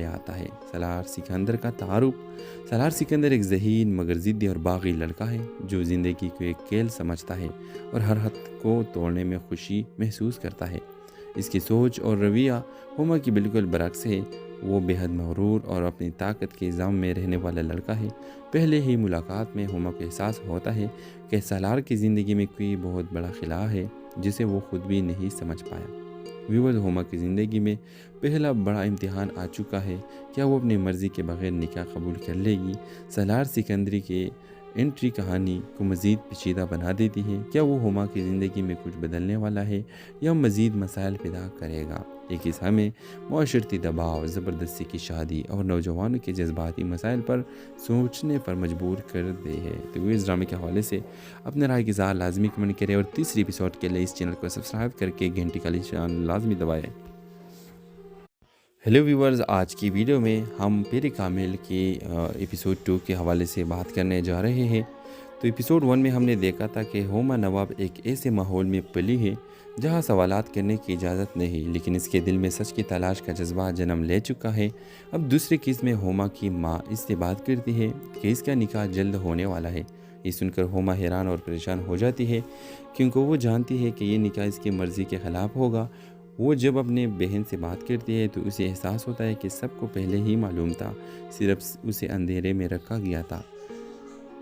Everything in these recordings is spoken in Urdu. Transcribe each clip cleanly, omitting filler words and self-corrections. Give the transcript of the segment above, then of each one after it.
آتا ہے۔ سالار سکندر کا تعارف۔ سالار سکندر ایک ذہین مگر ضدی اور باغی لڑکا ہے جو زندگی کو ایک کھیل سمجھتا ہے اور ہر حد کو توڑنے میں خوشی محسوس کرتا ہے۔ اس کی سوچ اور رویہ ہوما کی بالکل برعکس ہے۔ وہ بے حد مغرور اور اپنی طاقت کے الزام میں رہنے والا لڑکا ہے۔ پہلے ہی ملاقات میں ہوما کو احساس ہوتا ہے کہ سالار کی زندگی میں کوئی بہت بڑا خلا ہے جسے وہ خود بھی نہیں سمجھ پایا۔ ویورز، ہوما کی زندگی میں پہلا بڑا امتحان آ چکا ہے۔ کیا وہ اپنی مرضی کے بغیر نکاح قبول کر لے گی؟ سالار سکندری کے انٹری کہانی کو مزید پیچیدہ بنا دیتی ہے۔ کیا وہ ہوما کی زندگی میں کچھ بدلنے والا ہے یا مزید مسائل پیدا کرے گا؟ ایک حصہ میں معاشرتی دباؤ، زبردستی کی شادی اور نوجوانوں کے جذباتی مسائل پر سوچنے پر مجبور کر دے ہے۔ تو اس ڈرامے کے حوالے سے اپنے رائے کی اظہار لازمی کمنٹ کریں اور تیسری ایپیسوڈ کے لیے اس چینل کو سبسکرائب کر کے گھنٹی کا نشان لازمی دبائیں۔ ہیلو ویورز، آج کی ویڈیو میں ہم پیر کامل کی ایپیسوڈ 2 کے حوالے سے بات کرنے جا رہے ہیں۔ تو ایپیسوڈ 1 میں ہم نے دیکھا تھا کہ ہوما نواب ایک ایسے ماحول میں پلی ہے جہاں سوالات کرنے کی اجازت نہیں، لیکن اس کے دل میں سچ کی تلاش کا جذبہ جنم لے چکا ہے۔ اب دوسری قسط میں ہوما کی ماں اس سے بات کرتی ہے کہ اس کا نکاح جلد ہونے والا ہے۔ یہ سن کر ہوما حیران اور پریشان ہو جاتی ہے کیونکہ وہ جانتی ہے کہ یہ نکاح اس کی مرضی کے خلاف ہوگا۔ وہ جب اپنے بہن سے بات کرتی ہے تو اسے احساس ہوتا ہے کہ سب کو پہلے ہی معلوم تھا، صرف اسے اندھیرے میں رکھا گیا تھا۔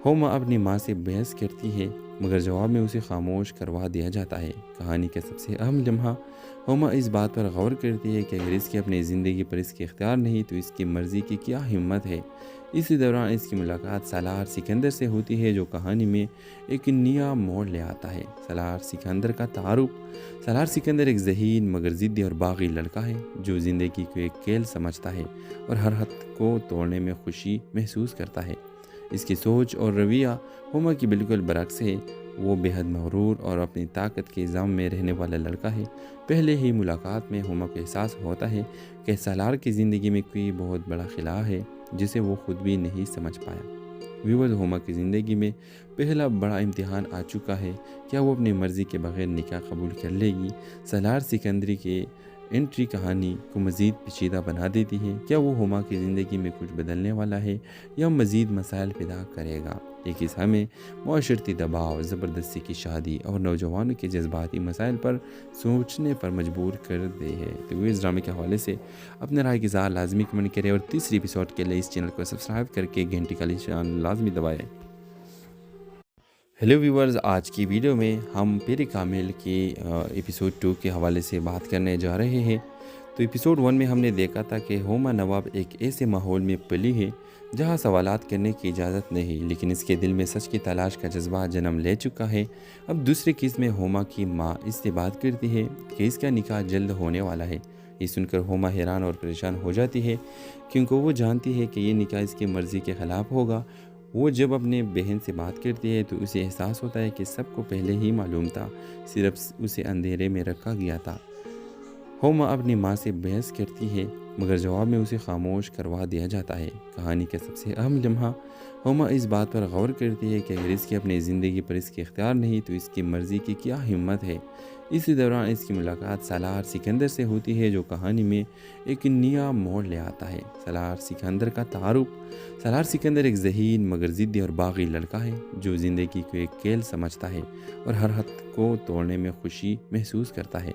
ہوما اپنی ماں سے بحث کرتی ہے مگر جواب میں اسے خاموش کروا دیا جاتا ہے۔ کہانی کا سب سے اہم لمحہ، ہوما اس بات پر غور کرتی ہے کہ اگر اس کی اپنی زندگی پر اس کے اختیار نہیں تو اس کی مرضی کی کیا ہمت ہے۔ اسی دوران اس کی ملاقات سالار سکندر سے ہوتی ہے جو کہانی میں ایک نیا موڑ لے آتا ہے۔ سالار سکندر کا تعارف۔ سالار سکندر ایک ذہین مگر ضدی اور باغی لڑکا ہے جو زندگی کو ایک کھیل سمجھتا ہے اور ہر حد کو توڑنے میں خوشی محسوس کرتا ہے۔ اس کی سوچ اور رویہ ہوما کی بالکل برعکس ہے۔ وہ بے حد مغرور اور اپنی طاقت کے الزام میں رہنے والا لڑکا ہے۔ پہلے ہی ملاقات میں ہوما کو احساس ہوتا ہے کہ سالار کی زندگی میں کوئی بہت بڑا خلا ہے جسے وہ خود بھی نہیں سمجھ پایا۔ ویورز، ہوما کی زندگی میں پہلا بڑا امتحان آ چکا ہے۔ کیا وہ اپنی مرضی کے بغیر نکاح قبول کر لے گی؟ سالار سکندری کے انٹری کہانی کو مزید پیچیدہ بنا دیتی ہے۔ کیا وہ ہوما کی زندگی میں کچھ بدلنے والا ہے یا مزید مسائل پیدا کرے گا؟ ایک حصہ میں معاشرتی دباؤ، زبردستی کی شادی اور نوجوانوں کے جذباتی مسائل پر سوچنے پر مجبور کر دے ہے۔ تو اس ڈرامے کے حوالے سے اپنے رائے کی اظہار لازمی کمنٹ کریں اور تیسری ایپیسوڈ کے لیے اس چینل کو سبسکرائب کر کے گھنٹی کا نشان لازمی دبائیں۔ ہیلو ویورز، آج کی ویڈیو میں ہم پیر کامل کی ایپیسوڈ 2 کے حوالے سے بات کرنے جا رہے ہیں۔ تو ایپیسوڈ 1 میں ہم نے دیکھا تھا کہ ہوما نواب ایک ایسے ماحول میں پلی ہے جہاں سوالات کرنے کی اجازت نہیں، لیکن اس کے دل میں سچ کی تلاش کا جذبہ جنم لے چکا ہے۔ اب دوسری قسط میں ہوما کی ماں اس سے بات کرتی ہے کہ اس کا نکاح جلد ہونے والا ہے۔ یہ سن کر ہوما حیران اور پریشان ہو جاتی ہے کیونکہ وہ جانتی ہے کہ یہ نکاح اس کی مرضی کے خلاف ہوگا۔ وہ جب اپنے بہن سے بات کرتی ہے تو اسے احساس ہوتا ہے کہ سب کو پہلے ہی معلوم تھا، صرف اسے اندھیرے میں رکھا گیا تھا۔ ہوما اپنی ماں سے بحث کرتی ہے مگر جواب میں اسے خاموش کروا دیا جاتا ہے۔ کہانی کا سب سے اہم لمحہ، ہوما اس بات پر غور کرتی ہے کہ اگر اس کی اپنی زندگی پر اس کے اختیار نہیں تو اس کی مرضی کی کیا ہمت ہے۔ اسی دوران اس کی ملاقات سالار سکندر سے ہوتی ہے جو کہانی میں ایک نیا موڑ لے آتا ہے۔ سالار سکندر کا تعارف۔ سالار سکندر ایک ذہین مگر ضدی اور باغی لڑکا ہے جو زندگی کو ایک کھیل سمجھتا ہے اور ہر حد کو توڑنے میں خوشی محسوس کرتا ہے۔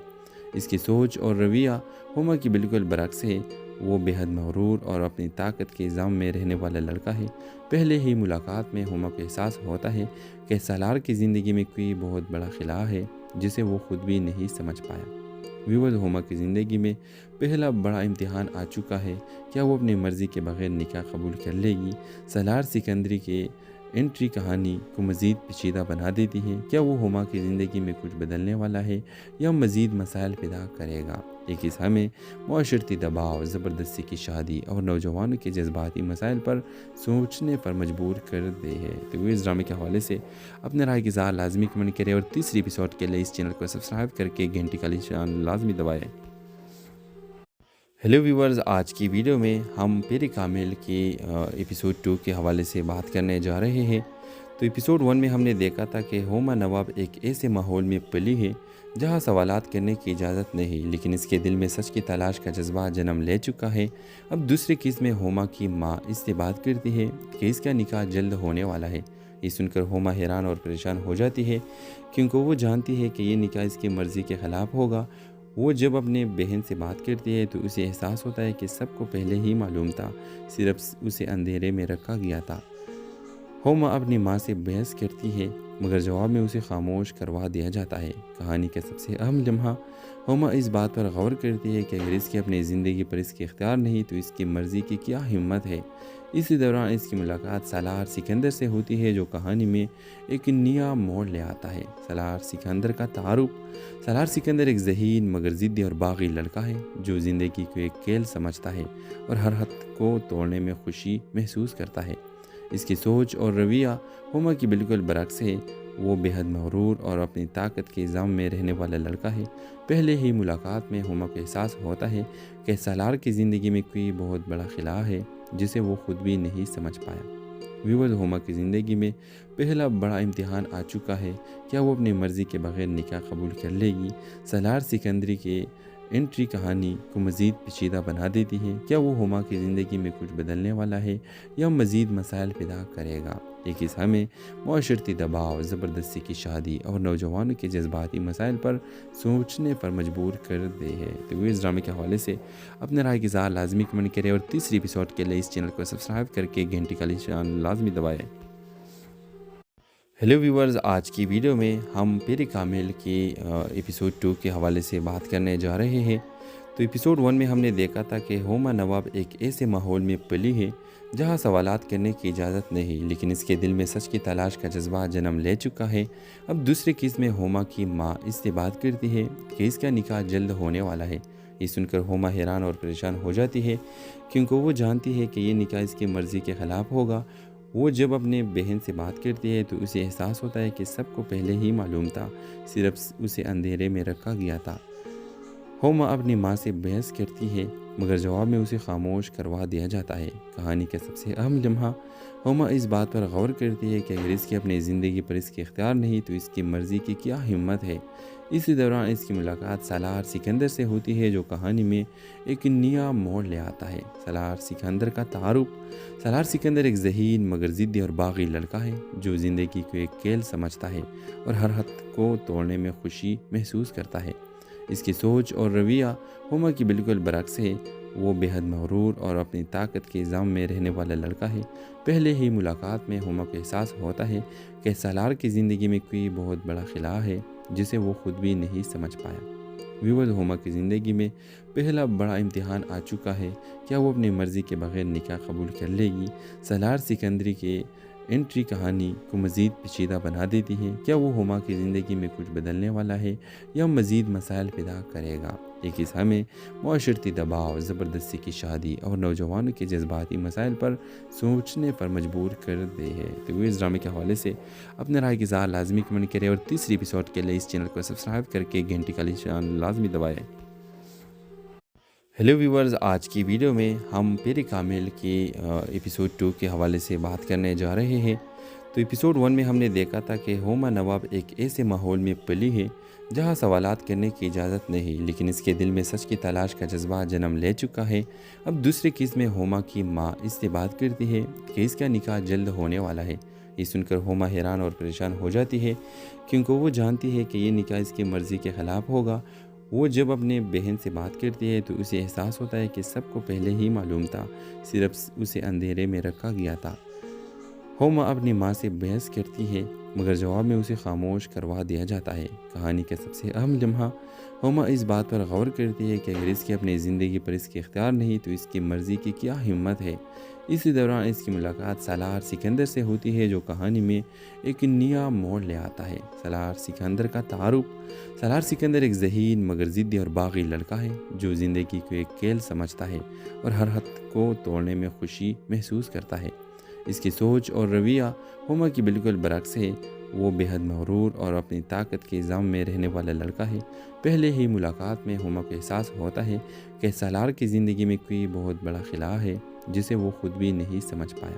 اس کی سوچ اور رویہ ہوما کی بالکل برعکس ہے۔ وہ بے حد مغرور اور اپنی طاقت کے الزام میں رہنے والا لڑکا ہے۔ پہلے ہی ملاقات میں ہوما کو احساس ہوتا ہے کہ سالار کی زندگی میں کوئی بہت بڑا خلا ہے جسے وہ خود بھی نہیں سمجھ پایا۔ ویورز، ہوما کی زندگی میں پہلا بڑا امتحان آ چکا ہے۔ کیا وہ اپنی مرضی کے بغیر نکاح قبول کر لے گی؟ سالار سکندری کے انٹری کہانی کو مزید پیچیدہ بنا دیتی ہے۔ کیا وہ ہوما کی زندگی میں کچھ بدلنے والا ہے یا مزید مسائل پیدا کرے گا؟ ایک حصہ میں معاشرتی دباؤ، زبردستی کی شادی اور نوجوانوں کے جذباتی مسائل پر سوچنے پر مجبور کر دے ہے۔ تو اس ڈرامے کے حوالے سے اپنے رائے کی اظہار لازمی کمنٹ کریں اور تیسری ایپیسوڈ کے لیے اس چینل کو سبسکرائب کر کے گھنٹی کا نشان لازمی دبائیں۔ ہیلو ویورز، آج کی ویڈیو میں ہم پیر کامل کی ایپیسوڈ 2 کے حوالے سے بات کرنے جا رہے ہیں۔ تو تو ایپیسوڈ 1 میں ہم نے دیکھا تھا کہ ہوما نواب ایک ایسے ماحول میں پلی ہے جہاں سوالات کرنے کی اجازت نہیں، لیکن اس کے دل میں سچ کی تلاش کا جذبہ جنم لے چکا ہے۔ اب دوسری قسط میں ہوما کی ماں اس سے بات کرتی ہے کہ اس کا نکاح جلد ہونے والا ہے۔ یہ سن کر ہوما حیران اور پریشان ہو جاتی ہے، کیونکہ وہ جانتی ہے کہ یہ نکاح اس کی مرضی کے خلاف ہوگا۔ وہ جب اپنے بہن سے بات کرتی ہے تو اسے احساس ہوتا ہے کہ سب کو پہلے ہی معلوم تھا، صرف اسے اندھیرے میں رکھا گیا تھا۔ ہوما اپنی ماں سے بحث کرتی ہے، مگر جواب میں اسے خاموش کروا دیا جاتا ہے۔ کہانی کا سب سے اہم لمحہ، ہوما اس بات پر غور کرتی ہے کہ اگر اس کی اپنی زندگی پر اس کے اختیار نہیں تو اس کی مرضی کی کیا ہمت ہے۔ اسی دوران اس کی ملاقات سالار سکندر سے ہوتی ہے، جو کہانی میں ایک نیا موڑ لے آتا ہے۔ سالار سکندر کا تعارف۔ سالار سکندر ایک ذہین مگر ضدی اور باغی لڑکا ہے، جو زندگی کو ایک کھیل سمجھتا ہے اور ہر حد کو توڑنے میں خوشی محسوس کرتا ہے۔ اس کی سوچ اور رویہ ہوما کی بالکل برعکس ہے۔ وہ بے حد مغرور اور اپنی طاقت کے الزام میں رہنے والا لڑکا ہے۔ پہلے ہی ملاقات میں ہوما کو احساس ہوتا ہے کہ سالار کی زندگی میں کوئی بہت بڑا خلا ہے جسے وہ خود بھی نہیں سمجھ پایا۔ ویورز، ہوما کی زندگی میں پہلا بڑا امتحان آ چکا ہے۔ کیا وہ اپنی مرضی کے بغیر نکاح قبول کر لے گی؟ سالار سکندری کے انٹری کہانی کو مزید پیچیدہ بنا دیتی ہے۔ کیا وہ ہوما کی زندگی میں کچھ بدلنے والا ہے یا مزید مسائل پیدا کرے گا؟ ایک حصہ میں معاشرتی دباؤ، زبردستی کی شادی اور نوجوانوں کے جذباتی مسائل پر سوچنے پر مجبور کر دے ہے۔ تو وہ اس ڈرامے کے حوالے سے اپنے رائے کی اظہار لازمی کمنٹ کریں اور تیسری ایپیسوڈ کے لیے اس چینل کو سبسکرائب کر کے گھنٹی کا نشان لازمی دبائیں۔ ہیلو ویورز، آج کی ویڈیو میں ہم پیری کامل کی ایپیسوڈ 2 کے حوالے سے بات کرنے جا رہے ہیں۔ تو ایپیسوڈ 1 میں ہم نے دیکھا تھا کہ ہوما نواب ایک ایسے ماحول میں پلی ہے جہاں سوالات کرنے کی اجازت نہیں، لیکن اس کے دل میں سچ کی تلاش کا جذبہ جنم لے چکا ہے۔ اب دوسری قسط میں ہوما کی ماں اس سے بات کرتی ہے کہ اس کا نکاح جلد ہونے والا ہے۔ یہ سن کر ہوما حیران اور پریشان ہو جاتی ہے، کیونکہ وہ جانتی ہے کہ یہ نکاح اس کی مرضی کے خلاف ہوگا۔ وہ جب اپنے بہن سے بات کرتی ہے تو اسے احساس ہوتا ہے کہ سب کو پہلے ہی معلوم تھا، صرف اسے اندھیرے میں رکھا گیا تھا۔ ہوما اپنی ماں سے بحث کرتی ہے، مگر جواب میں اسے خاموش کروا دیا جاتا ہے۔ کہانی کا سب سے اہم لمحہ، ہوما اس بات پر غور کرتی ہے کہ اگر اس کی اپنی زندگی پر اس کے اختیار نہیں تو اس کی مرضی کی کیا ہمت ہے۔ اسی دوران اس کی ملاقات سالار سکندر سے ہوتی ہے، جو کہانی میں ایک نیا موڑ لے آتا ہے۔ سالار سکندر کا تعارف۔ سالار سکندر ایک ذہین مگر ضدی اور باغی لڑکا ہے، جو زندگی کو ایک کھیل سمجھتا ہے اور ہر حد کو توڑنے میں خوشی محسوس کرتا ہے۔ اس کی سوچ اور رویہ ہوما کی بالکل برعکس ہے۔ وہ بے حد مغرور اور اپنی طاقت کے الزام میں رہنے والا لڑکا ہے۔ پہلے ہی ملاقات میں ہوما کو احساس ہوتا ہے کہ سالار کی زندگی میں کوئی بہت بڑا خلا ہے جسے وہ خود بھی نہیں سمجھ پایا۔ ویورز، ہوما کی زندگی میں پہلا بڑا امتحان آ چکا ہے۔ کیا وہ اپنی مرضی کے بغیر نکاح قبول کر لے گی؟ سالار سکندری کے انٹری کہانی کو مزید پیچیدہ بنا دیتی ہے۔ کیا وہ ہوما کی زندگی میں کچھ بدلنے والا ہے یا مزید مسائل پیدا کرے گا؟ ایک حصہ میں معاشرتی دباؤ، زبردستی کی شادی اور نوجوانوں کے جذباتی مسائل پر سوچنے پر مجبور کر دے ہے۔ تو وہ اس ڈرامے کے حوالے سے اپنے رائے کی اظہار لازمی کمنٹ کریں اور تیسری ایپیسوڈ کے لیے اس چینل کو سبسکرائب کر کے گھنٹی کا نشان لازمی دبائیں۔ ہیلو ویورز، آج کی ویڈیو میں ہم پیری کامل کی ایپیسوڈ 2 کے حوالے سے بات کرنے جا رہے ہیں۔ تو ایپیسوڈ 1 میں ہم نے دیکھا تھا کہ ہوما نواب ایک ایسے ماحول میں پلی ہے جہاں سوالات کرنے کی اجازت نہیں، لیکن اس کے دل میں سچ کی تلاش کا جذبہ جنم لے چکا ہے۔ اب دوسری قسط میں ہوما کی ماں اس سے بات کرتی ہے کہ اس کا نکاح جلد ہونے والا ہے۔ یہ سن کر ہوما حیران اور پریشان ہو جاتی ہے، کیونکہ وہ جانتی ہے کہ یہ نکاح اس کی مرضی کے خلاف ہوگا۔ وہ جب اپنے بہن سے بات کرتی ہے تو اسے احساس ہوتا ہے کہ سب کو پہلے ہی معلوم تھا، صرف اسے اندھیرے میں رکھا گیا تھا۔ ہوما اپنی ماں سے بحث کرتی ہے، مگر جواب میں اسے خاموش کروا دیا جاتا ہے۔ کہانی کا سب سے اہم لمحہ، ہوما اس بات پر غور کرتی ہے کہ اگر اس کی اپنی زندگی پر اس کے اختیار نہیں تو اس کی مرضی کی کیا ہمت ہے۔ اسی دوران اس کی ملاقات سالار سکندر سے ہوتی ہے، جو کہانی میں ایک نیا موڑ لے آتا ہے۔ سالار سکندر کا تعارف۔ سالار سکندر ایک ذہین مگر ضدی اور باغی لڑکا ہے، جو زندگی کو ایک کھیل سمجھتا ہے اور ہر حد کو توڑنے میں خوشی محسوس کرتا ہے۔ اس کی سوچ اور رویہ ہوما کی بالکل برعکس ہے۔ وہ بے حد مغرور اور اپنی طاقت کے الزام میں رہنے والا لڑکا ہے۔ پہلے ہی ملاقات میں ہوما کو احساس ہوتا ہے کہ سالار کی زندگی میں کوئی بہت بڑا خلا ہے جسے وہ خود بھی نہیں سمجھ پایا۔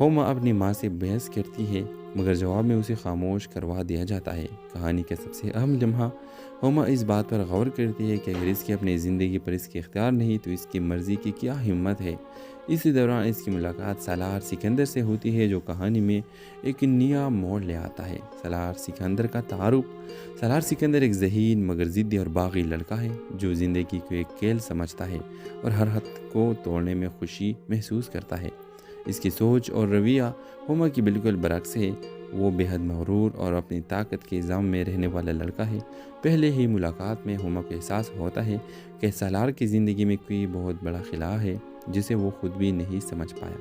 ہوما اپنی ماں سے بحث کرتی ہے مگر جواب میں اسے خاموش کروا دیا جاتا ہے۔ کہانی کا سب سے اہم لمحہ ہوما اس بات پر غور کرتی ہے کہ اگر اس کی اپنی زندگی پر اس کے اختیار نہیں تو اس کی مرضی کی کیا ہمت ہے۔ اسی دوران اس کی ملاقات سالار سکندر سے ہوتی ہے جو کہانی میں ایک نیا موڑ لے آتا ہے۔ سالار سکندر کا تعارف۔ سالار سکندر ایک ذہین مگر ضدی اور باغی لڑکا ہے جو زندگی کو ایک کھیل سمجھتا ہے اور ہر حد کو توڑنے میں خوشی محسوس کرتا ہے۔ اس کی سوچ اور رویہ ہوما کی بالکل برعکس ہے۔ وہ بے حد مغرور اور اپنی طاقت کے الزام میں رہنے والا لڑکا ہے۔ پہلے ہی ملاقات میں ہوما کو احساس ہوتا ہے کہ سالار کی زندگی میں کوئی بہت بڑا خلا ہے جسے وہ خود بھی نہیں سمجھ پایا۔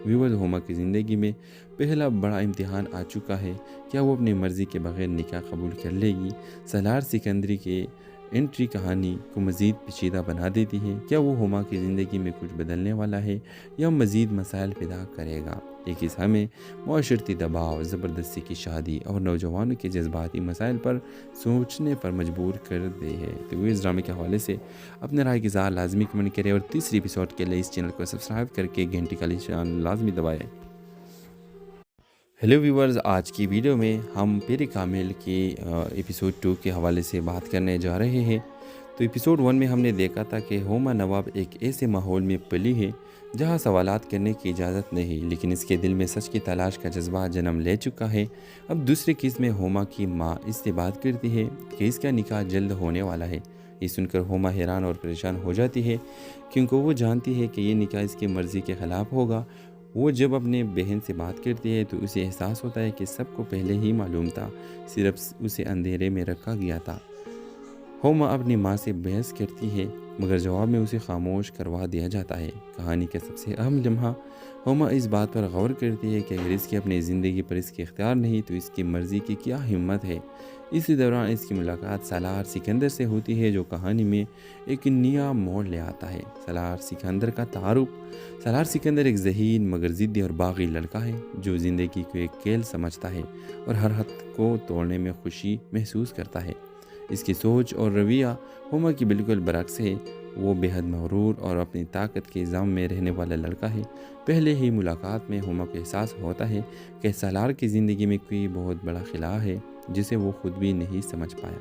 ویورز، ہوما کی زندگی میں پہلا بڑا امتحان آ چکا ہے۔ کیا وہ اپنی مرضی کے بغیر نکاح قبول کر لے گی؟ سالار سکندری کے انٹری کہانی کو مزید پیچیدہ بنا دیتی ہے۔ کیا وہ ہوما کی زندگی میں کچھ بدلنے والا ہے یا مزید مسائل پیدا کرے گا؟ ایک حصہ میں معاشرتی دباؤ، زبردستی کی شادی اور نوجوانوں کے جذباتی مسائل پر سوچنے پر مجبور کر دے ہے۔ تو اس ڈرامے کے حوالے سے اپنے رائے کی اظہار لازمی کمنٹ کریں اور تیسری ایپیسوڈ کے لیے اس چینل کو سبسکرائب کر کے گھنٹی کا نشان لازمی دبائیں۔ ہیلو ویورز، آج کی ویڈیو میں ہم پیر کامل کی ایپیسوڈ 2 کے حوالے سے بات کرنے جا رہے ہیں۔ تو ایپیسوڈ 1 میں ہم نے دیکھا تھا کہ ہوما نواب ایک ایسے ماحول میں پلی ہے جہاں سوالات کرنے کی اجازت نہیں، لیکن اس کے دل میں سچ کی تلاش کا جذبہ جنم لے چکا ہے۔ اب دوسرے قسط میں ہوما کی ماں اس سے بات کرتی ہے کہ اس کا نکاح جلد ہونے والا ہے۔ یہ سن کر ہوما حیران اور پریشان ہو جاتی ہے کیونکہ وہ جانتی ہے کہ یہ نکاح اس کی مرضی کے خلاف ہوگا۔ وہ جب اپنے بہن سے بات کرتی ہے تو اسے احساس ہوتا ہے کہ سب کو پہلے ہی معلوم تھا، صرف اسے اندھیرے میں رکھا گیا تھا۔ ہوما اپنی ماں سے بحث کرتی ہے مگر جواب میں اسے خاموش کروا دیا جاتا ہے۔ کہانی کا سب سے اہم لمحہ ہوما اس بات پر غور کرتی ہے کہ اگر اس کی اپنی زندگی پر اس کے اختیار نہیں تو اس کی مرضی کی کیا ہمت ہے۔ اسی دوران اس کی ملاقات سالار سکندر سے ہوتی ہے جو کہانی میں ایک نیا موڑ لے آتا ہے۔ سالار سکندر کا تعارف۔ سالار سکندر ایک ذہین مگر ضدی اور باغی لڑکا ہے جو زندگی کو ایک کھیل سمجھتا ہے اور ہر حد کو توڑنے میں خوشی محسوس کرتا ہے۔ اس کی سوچ اور رویہ ہوما کی بالکل برعکس ہے۔ وہ بے حد مغرور اور اپنی طاقت کے الزام میں رہنے والا لڑکا ہے۔ پہلے ہی ملاقات میں ہوما کو احساس ہوتا ہے کہ سالار کی زندگی میں کوئی بہت بڑا خلا ہے جسے وہ خود بھی نہیں سمجھ پایا۔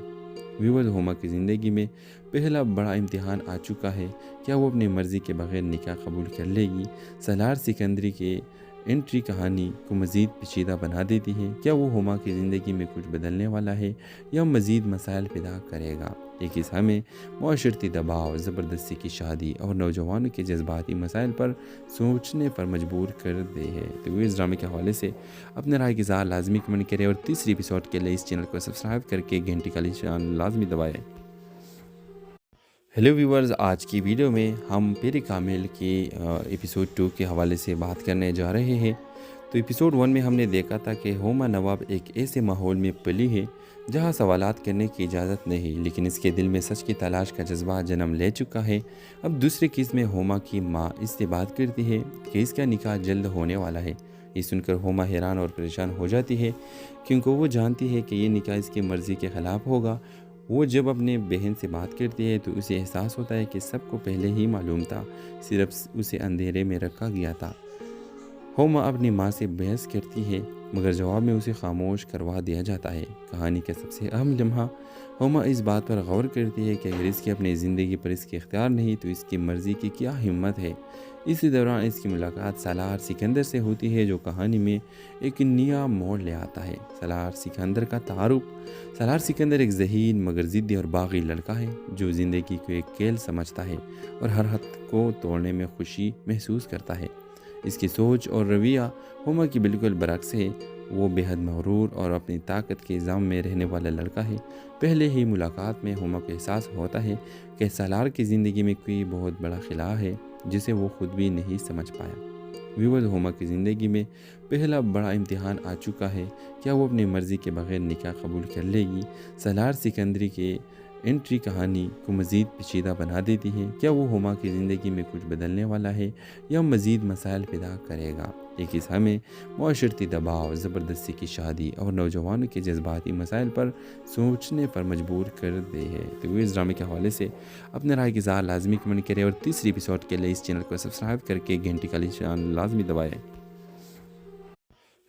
ویورز، ہوما کی زندگی میں پہلا بڑا امتحان آ چکا ہے۔ کیا وہ اپنی مرضی کے بغیر نکاح قبول کر لے گی؟ سالار سکندری کے انٹری کہانی کو مزید پیچیدہ بنا دیتی ہے۔ کیا وہ ہوما کی زندگی میں کچھ بدلنے والا ہے یا مزید مسائل پیدا کرے گا؟ ایک حصہ میں معاشرتی دباؤ، زبردستی کی شادی اور نوجوانوں کے جذباتی مسائل پر سوچنے پر مجبور کر دے ہے۔ تو اس ڈرامے کے حوالے سے اپنے رائے کی اظہار لازمی کمنٹ کریں اور تیسری ایپیسوڈ کے لیے اس چینل کو سبسکرائب کر کے گھنٹی کا نشان لازمی دبائیں۔ ہیلو ویورز، آج کی ویڈیو میں ہم پیر کامل کی ایپیسوڈ 2 کے حوالے سے بات کرنے جا رہے ہیں۔ تو ایپیسوڈ 1 میں ہم نے دیکھا تھا کہ ہوما نواب ایک ایسے ماحول میں پلی ہے جہاں سوالات کرنے کی اجازت نہیں، لیکن اس کے دل میں سچ کی تلاش کا جذبہ جنم لے چکا ہے۔ اب دوسری قسط میں ہوما کی ماں اس سے بات کرتی ہے کہ اس کا نکاح جلد ہونے والا ہے۔ یہ سن کر ہوما حیران اور پریشان ہو جاتی ہے کیونکہ وہ جانتی ہے کہ یہ نکاح اس کی مرضی کے خلاف ہوگا۔ وہ جب اپنے بہن سے بات کرتی ہے تو اسے احساس ہوتا ہے کہ سب کو پہلے ہی معلوم تھا، صرف اسے اندھیرے میں رکھا گیا تھا۔ ہوما اپنی ماں سے بحث کرتی ہے مگر جواب میں اسے خاموش کروا دیا جاتا ہے۔ کہانی کا سب سے اہم لمحہ ہوما اس بات پر غور کرتی ہے کہ اگر اس کی اپنی زندگی پر اس کے اختیار نہیں تو اس کی مرضی کی کیا ہمت ہے۔ اسی دوران اس کی ملاقات سالار سکندر سے ہوتی ہے جو کہانی میں ایک نیا موڑ لے آتا ہے۔ سالار سکندر کا تعارف۔ سالار سکندر ایک ذہین مگر ضدی اور باغی لڑکا ہے جو زندگی کو ایک کھیل سمجھتا ہے اور ہر حد کو توڑنے میں خوشی محسوس کرتا ہے۔ اس کی سوچ اور رویہ ہوما کی بالکل برعکس ہے۔ وہ بے حد مغرور اور اپنی طاقت کے الزام میں رہنے والا لڑکا ہے۔ پہلے ہی ملاقات میں ہوما کو احساس ہوتا ہے کہ سالار کی زندگی میں کوئی بہت بڑا خلا ہے جسے وہ خود بھی نہیں سمجھ پایا۔ ویورز، ہوما کی زندگی میں پہلا بڑا امتحان آ چکا ہے۔ کیا وہ اپنی مرضی کے بغیر نکاح قبول کر لے گی؟ سالار سکندری کے انٹری کہانی کو مزید پیچیدہ بنا دیتی ہے۔ کیا وہ ہوما کی زندگی میں کچھ بدلنے والا ہے یا مزید مسائل پیدا کرے گا؟ ایک حصہ میں معاشرتی دباؤ، زبردستی کی شادی اور نوجوانوں کے جذباتی مسائل پر سوچنے پر مجبور کر دے ہے۔ تو اس ڈرامے کے حوالے سے اپنے رائے کی اظہار لازمی کمنٹ کریں اور تیسری ایپیسوڈ کے لیے اس چینل کو سبسکرائب کر کے گھنٹی کا نشان لازمی دبائیں۔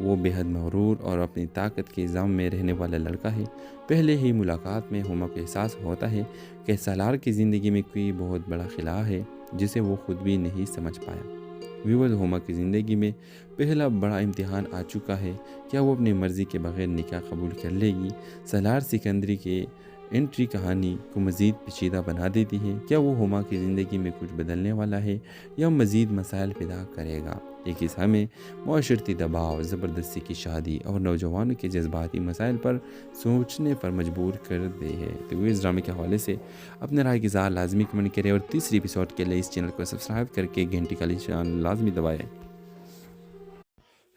وہ بے حد مغرور اور اپنی طاقت کے الزام میں رہنے والا لڑکا ہے۔ پہلے ہی ملاقات میں ہوما کو احساس ہوتا ہے کہ سالار کی زندگی میں کوئی بہت بڑا خلا ہے جسے وہ خود بھی نہیں سمجھ پایا۔ ویور ہوما کی زندگی میں پہلا بڑا امتحان آ چکا ہے۔ کیا وہ اپنی مرضی کے بغیر نکاح قبول کر لے گی؟ سالار سکندری کے انٹری کہانی کو مزید پیچیدہ بنا دیتی ہے۔ کیا وہ ہوما کی زندگی میں کچھ بدلنے والا ہے یا مزید مسائل پیدا کرے گا؟ ایک حصہ میں معاشرتی دباؤ، زبردستی کی شادی اور نوجوانوں کے جذباتی مسائل پر سوچنے پر مجبور کر دے ہے۔ تو اس ڈرامے کے حوالے سے اپنے رائے کی اظہار لازمی کمنٹ کریں اور تیسری ایپیسوڈ کے لیے اس چینل کو سبسکرائب کر کے گھنٹی کا نشان لازمی دبائیں۔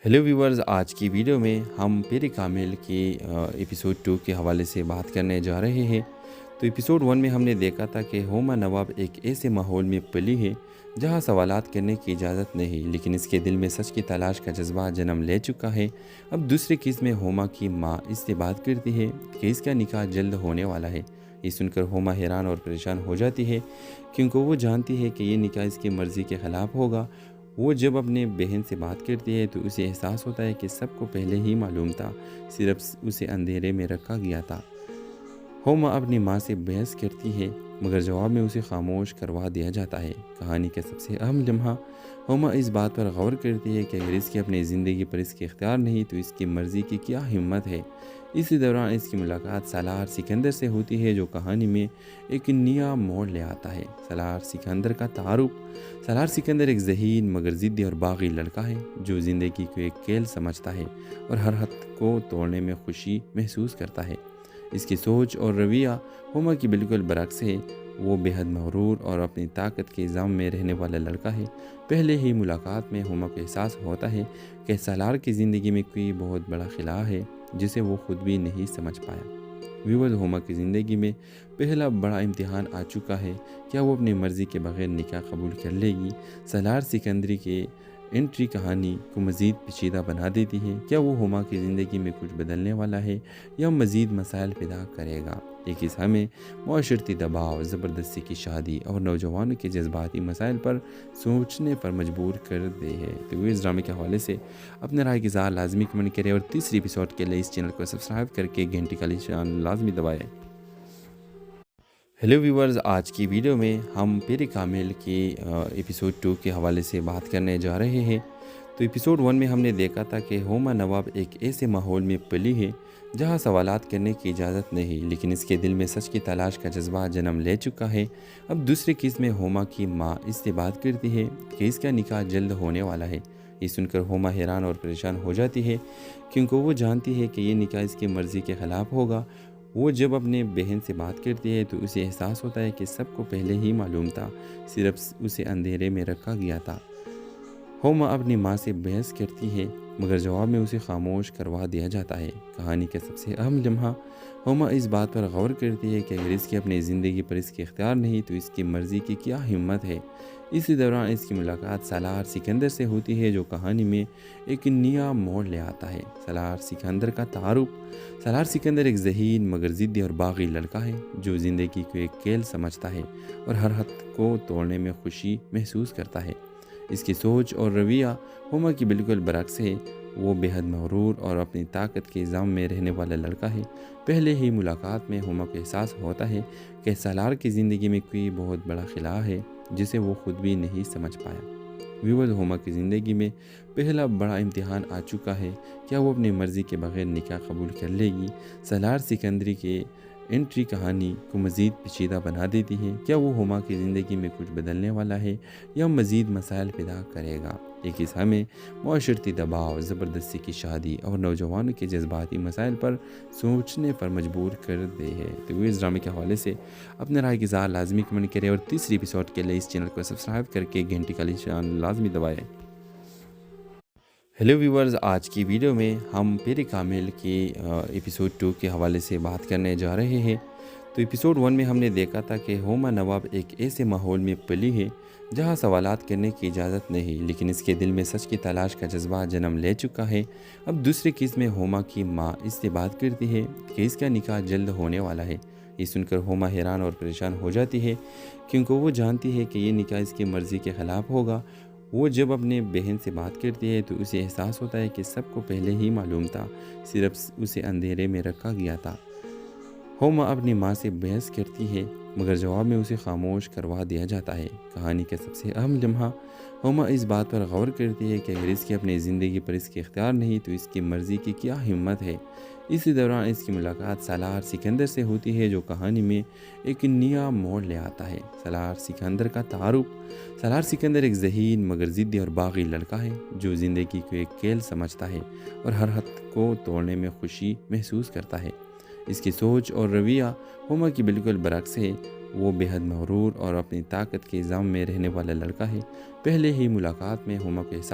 ہیلو ویورز، آج کی ویڈیو میں ہم پیر کامل کی ایپیسوڈ 2 کے حوالے سے بات کرنے جا رہے ہیں۔ تو ایپیسوڈ 1 میں ہم نے دیکھا تھا کہ ہوما نواب ایک ایسے ماحول میں پلی ہے جہاں سوالات کرنے کی اجازت نہیں، لیکن اس کے دل میں سچ کی تلاش کا جذبہ جنم لے چکا ہے۔ اب دوسری قسط میں ہوما کی ماں اس سے بات کرتی ہے کہ اس کا نکاح جلد ہونے والا ہے۔ یہ سن کر ہوما حیران اور پریشان ہو جاتی ہے کیونکہ وہ جانتی ہے کہ یہ نکاح اس کی مرضی کے خلاف ہوگا۔ وہ جب اپنے بہن سے بات کرتی ہے تو اسے احساس ہوتا ہے کہ سب کو پہلے ہی معلوم تھا، صرف اسے اندھیرے میں رکھا گیا تھا۔ ہوما اپنی ماں سے بحث کرتی ہے مگر جواب میں اسے خاموش کروا دیا جاتا ہے۔ کہانی کا سب سے اہم لمحہ، ہوما اس بات پر غور کرتی ہے کہ اگر اس کی اپنی زندگی پر اس کے اختیار نہیں تو اس کی مرضی کی کیا ہمت ہے۔ اسی دوران اس کی ملاقات سالار سکندر سے ہوتی ہے جو کہانی میں ایک نیا موڑ لے آتا ہے۔ سالار سکندر کا تعارف۔ سالار سکندر ایک ذہین مگر ضدی اور باغی لڑکا ہے جو زندگی کو ایک کھیل سمجھتا ہے اور ہر حد کو توڑنے میں خوشی محسوس کرتا ہے۔ اس کی سوچ اور رویہ ہوما کی بالکل برعکس ہے۔ وہ بے حد مغرور اور اپنی طاقت کے الزام میں رہنے والا لڑکا ہے۔ پہلے ہی ملاقات میں ہوما کو احساس ہوتا ہے کہ سالار کی زندگی میں کوئی بہت بڑا خلا ہے جسے وہ خود بھی نہیں سمجھ پایا۔ ویور ہوما کی زندگی میں پہلا بڑا امتحان آ چکا ہے۔ کیا وہ اپنی مرضی کے بغیر نکاح قبول کر لے گی؟ سالار سکندری کے انٹری کہانی کو مزید پیچیدہ بنا دیتی ہے۔ کیا وہ ہوما کی زندگی میں کچھ بدلنے والا ہے یا مزید مسائل پیدا کرے گا؟ ایک حصہ میں معاشرتی دباؤ، زبردستی کی شادی اور نوجوانوں کے جذباتی مسائل پر سوچنے پر مجبور کر دے ہے۔ تو اس ڈرامے کے حوالے سے اپنے رائے کی اظہار لازمی کمنٹ کریں اور تیسری ایپیسوڈ کے لیے اس چینل کو سبسکرائب کر کے گھنٹی کا نشان لازمی دبائیں۔ ہیلو ویورز، آج کی ویڈیو میں ہم پیر کامل کی ایپیسوڈ 2 کے حوالے سے بات کرنے جا رہے ہیں۔ تو ایپیسوڈ 1 میں ہم نے دیکھا تھا کہ ہوما نواب ایک ایسے ماحول میں پلی ہے جہاں سوالات کرنے کی اجازت نہیں، لیکن اس کے دل میں سچ کی تلاش کا جذبہ جنم لے چکا ہے۔ اب دوسری قسط میں ہوما کی ماں اس سے بات کرتی ہے کہ اس کا نکاح جلد ہونے والا ہے۔ یہ سن کر ہوما حیران اور پریشان ہو جاتی ہے کیونکہ وہ جانتی ہے کہ یہ نکاح اس کی مرضی کے خلاف ہوگا۔ وہ جب اپنے بہن سے بات کرتی ہے تو اسے احساس ہوتا ہے کہ سب کو پہلے ہی معلوم تھا، صرف اسے اندھیرے میں رکھا گیا تھا۔ ہوما اپنی ماں سے بحث کرتی ہے مگر جواب میں اسے خاموش کروا دیا جاتا ہے۔ کہانی کا سب سے اہم لمحہ، ہوما اس بات پر غور کرتی ہے کہ اگر اس کی اپنی زندگی پر اس کے اختیار نہیں تو اس کی مرضی کی کیا ہمت ہے۔ اسی دوران اس کی ملاقات سالار سکندر سے ہوتی ہے جو کہانی میں ایک نیا موڑ لے آتا ہے۔ سالار سکندر کا تعارف۔ سالار سکندر ایک ذہین مگر ضدی اور باغی لڑکا ہے جو زندگی کو ایک کھیل سمجھتا ہے اور ہر حد کو توڑنے میں خوشی محسوس کرتا ہے۔ اس کی سوچ اور رویہ ہوما کی بالکل برعکس ہے۔ وہ بے حد مغرور اور اپنی طاقت کے الزام میں رہنے والا لڑکا ہے۔ پہلے ہی ملاقات میں ہوما کو احساس ہوتا ہے کہ سالار کی زندگی میں کوئی بہت بڑا خلا ہے جسے وہ خود بھی نہیں سمجھ پایا۔ ویور ہوما کی زندگی میں پہلا بڑا امتحان آ چکا ہے۔ کیا وہ اپنی مرضی کے بغیر نکاح قبول کر لے گی؟ سالار سکندری کے انٹری کہانی کو مزید پیچیدہ بنا دیتی ہے۔ کیا وہ ہوما کی زندگی میں کچھ بدلنے والا ہے یا مزید مسائل پیدا کرے گا؟ ایک حصہ میں معاشرتی دباؤ، زبردستی کی شادی اور نوجوانوں کے جذباتی مسائل پر سوچنے پر مجبور کر دے ہے۔ تو اس ڈرامے کے حوالے سے اپنے رائے کی اظہار لازمی کمنٹ کریں اور تیسری ایپیسوڈ کے لیے اس چینل کو سبسکرائب کر کے گھنٹی کا نشان لازمی دبائیں۔ ہیلو ویورز، آج کی ویڈیو میں ہم پیر کامل کی ایپیسوڈ 2 کے حوالے سے بات کرنے جا رہے ہیں۔ تو ایپیسوڈ 1 میں ہم نے دیکھا تھا کہ ہوما نواب ایک ایسے ماحول میں پلی ہے جہاں سوالات کرنے کی اجازت نہیں، لیکن اس کے دل میں سچ کی تلاش کا جذبہ جنم لے چکا ہے۔ اب دوسری قسط میں ہوما کی ماں اس سے بات کرتی ہے کہ اس کا نکاح جلد ہونے والا ہے۔ یہ سن کر ہوما حیران اور پریشان ہو جاتی ہے کیونکہ وہ جانتی ہے کہ یہ نکاح اس کی مرضی کے خلاف ہوگا۔ وہ جب اپنے بہن سے بات کرتی ہے تو اسے احساس ہوتا ہے کہ سب کو پہلے ہی معلوم تھا، صرف اسے اندھیرے میں رکھا گیا تھا۔ ہوما اپنی ماں سے بحث کرتی ہے مگر جواب میں اسے خاموش کروا دیا جاتا ہے۔ کہانی کا سب سے اہم لمحہ ہوما اس بات پر غور کرتی ہے کہ اگر اس کی اپنی زندگی پر اس کے اختیار نہیں تو اس کی مرضی کی کیا ہمت ہے۔ اسی دوران اس کی ملاقات سالار سکندر سے ہوتی ہے جو کہانی میں ایک نیا موڑ لے آتا ہے۔ سالار سکندر کا تعارف۔ سالار سکندر ایک ذہین مگر ضدی اور باغی لڑکا ہے جو زندگی کو ایک کھیل سمجھتا ہے اور ہر حد کو توڑنے میں خوشی محسوس کرتا ہے۔ اس کی سوچ اور رویہ ہوما کی بالکل برعکس ہے۔ وہ بے حد مغرور اور اپنی طاقت کے الزام میں رہنے والا لڑکا ہے۔ پہلے ہی ملاقات میں ہوما کے ساتھ